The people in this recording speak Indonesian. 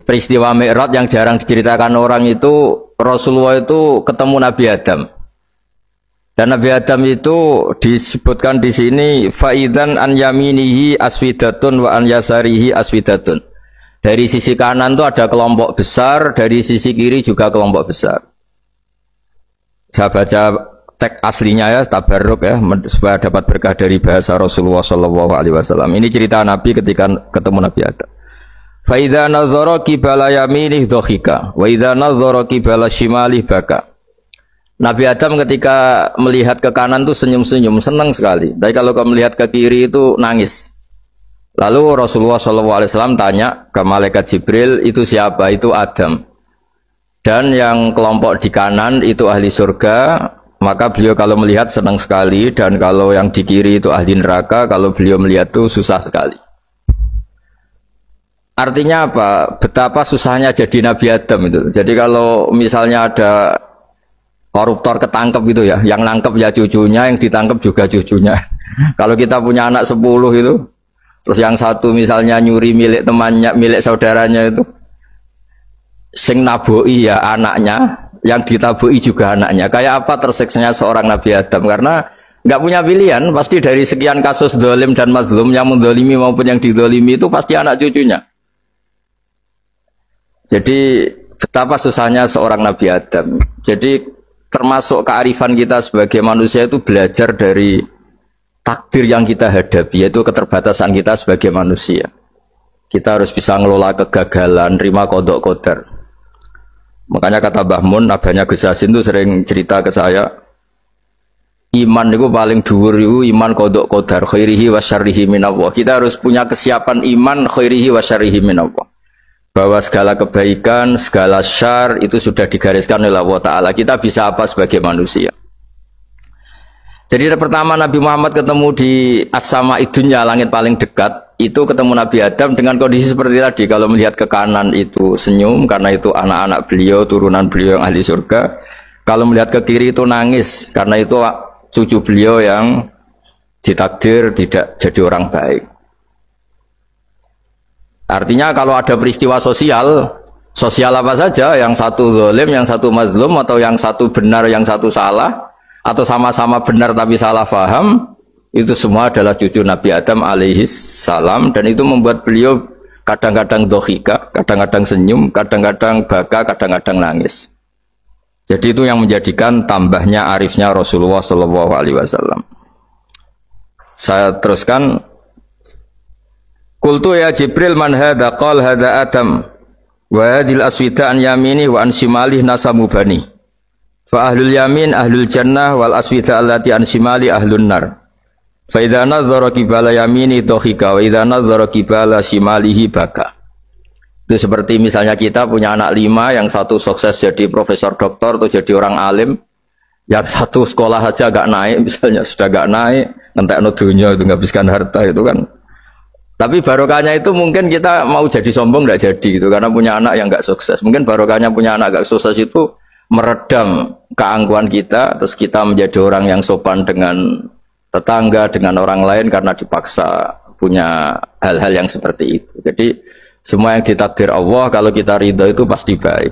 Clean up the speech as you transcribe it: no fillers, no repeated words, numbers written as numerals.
peristiwa Mi'raj yang jarang diceritakan orang itu, Rasulullah itu ketemu Nabi Adam. Dan Nabi Adam itu disebutkan di sini faidan an yaminihi aswidatun wa an yasarihi aswidatun. Dari sisi kanan itu ada kelompok besar, dari sisi kiri juga kelompok besar. Saya baca teks aslinya ya, tabarruk ya, supaya dapat berkah dari bahasa Rasulullah SAW. Ini cerita Nabi ketika ketemu Nabi Adam. Fa idza nazara qibala yaminih dhahika wa idza nazara qibala shimalih baka. Nabi Adam ketika melihat ke kanan itu senyum-senyum, senang sekali. Tapi kalau kau melihat ke kiri itu nangis. Lalu Rasulullah SAW tanya ke malaikat Jibril, itu siapa? Itu Adam. Dan yang kelompok di kanan itu ahli surga, maka beliau kalau melihat senang sekali, dan kalau yang di kiri itu ahli neraka, kalau beliau melihat itu susah sekali. Artinya apa? Betapa susahnya jadi Nabi Adam itu. Jadi kalau misalnya ada koruptor ketangkep gitu ya, yang nangkep ya cucunya, yang ditangkep juga cucunya. Kalau kita punya anak 10 itu, terus yang satu misalnya nyuri milik temannya, milik saudaranya itu, sing naboi ya anaknya, yang ditaboi juga anaknya. Kayak apa tersiksanya seorang Nabi Adam? Karena nggak punya pilihan, pasti dari sekian kasus dolim dan mazlum, yang mendolimi maupun yang didolimi itu pasti anak cucunya. Jadi betapa susahnya seorang Nabi Adam. Jadi termasuk kearifan kita sebagai manusia itu belajar dari takdir yang kita hadapi, yaitu keterbatasan kita sebagai manusia. Kita harus bisa ngelola kegagalan, terima kodok kodar. Makanya kata Mbah Mun, abahnya Gus Hasin itu sering cerita ke saya, iman itu paling dhuwur itu iman kodok kodar, khairihi wa syarrihi minallah. Kita harus punya kesiapan iman khairihi wa syarrihi minallah, bahwa segala kebaikan, segala syar itu sudah digariskan oleh Allah Ta'ala. Kita bisa apa sebagai manusia? Jadi pertama Nabi Muhammad ketemu di as-sama'i dunya, langit paling dekat, itu ketemu Nabi Adam dengan kondisi seperti tadi. Kalau melihat ke kanan itu senyum, karena itu anak-anak beliau, turunan beliau yang ahli surga. Kalau melihat ke kiri itu nangis, karena itu cucu beliau yang ditakdir tidak jadi orang baik. Artinya kalau ada peristiwa sosial apa saja, yang satu zalim, yang satu mazlum, atau yang satu benar, yang satu salah, atau sama-sama benar tapi salah faham, itu semua adalah cucu Nabi Adam alaihi salam, dan itu membuat beliau kadang-kadang dohika, kadang-kadang senyum, kadang-kadang baka, kadang-kadang nangis. Jadi itu yang menjadikan tambahnya arifnya Rasulullah SAW. Saya teruskan. Qultu ya Jibril man hadha? Qal hadha Adam wa hadhil aswida an yamini wa an shimali nasamu bani. Fa ahlul yamin ahlul jannah wal aswida allati an shimali ahlun nar. Fa idza nazara qibala yamini dhahika wa idza nazara qibala shimalihi baka. Itu seperti misalnya kita punya anak 5, yang satu sukses jadi profesor doktor atau jadi orang alim, yang satu sekolah saja agak naik, misalnya sudah agak naik, ngentekno dunya itu nghabiskan harta itu kan. Tapi barokahnya itu mungkin kita mau jadi sombong tidak jadi gitu, karena punya anak yang nggak sukses. Mungkin barokahnya punya anak nggak sukses itu meredam keangkuhan kita, terus kita menjadi orang yang sopan dengan tetangga, dengan orang lain karena dipaksa punya hal-hal yang seperti itu. Jadi semua yang ditakdir Allah kalau kita ridho itu pasti baik.